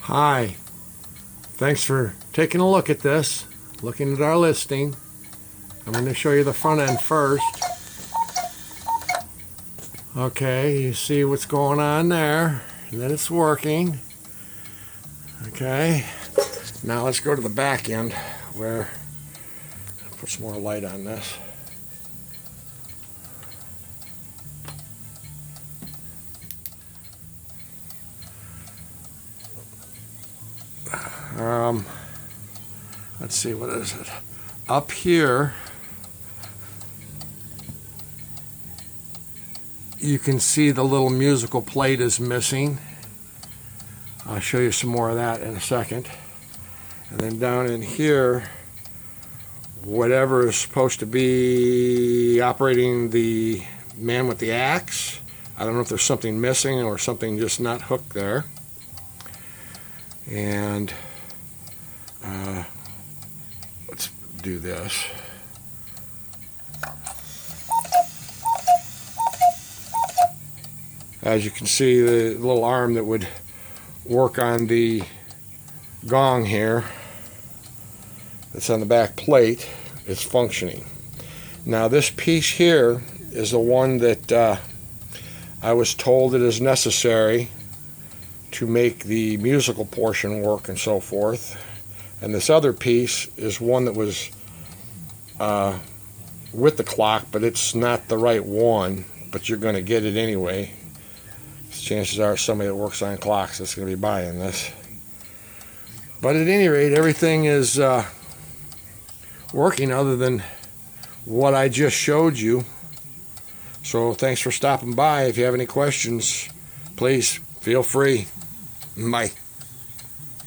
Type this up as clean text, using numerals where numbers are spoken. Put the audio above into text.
Hi, thanks for taking a look at this, looking at our listing. I'm going to show you the front end first. Okay, you see what's going on there, and that it's working. Okay, now let's go to the back end where I'll put some more light on this. Let's see, what is it? Up here, you can see the little musical plate is missing. I'll show you some more of that in a second. And then down in here, whatever is supposed to be operating the man with the axe, I don't know if there's something missing or something just not hooked there. And let's do this. As you can see, the little arm that would work on the gong here that's on the back plate is functioning. Now this piece here is the one that I was told it is necessary to make the musical portion work and so forth. And this other piece is one that was with the clock, but it's not the right one, but you're going to get it anyway. Chances are somebody that works on clocks is going to be buying this. But at any rate, everything is working other than what I just showed you. So thanks for stopping by. If you have any questions, please feel free. Bye.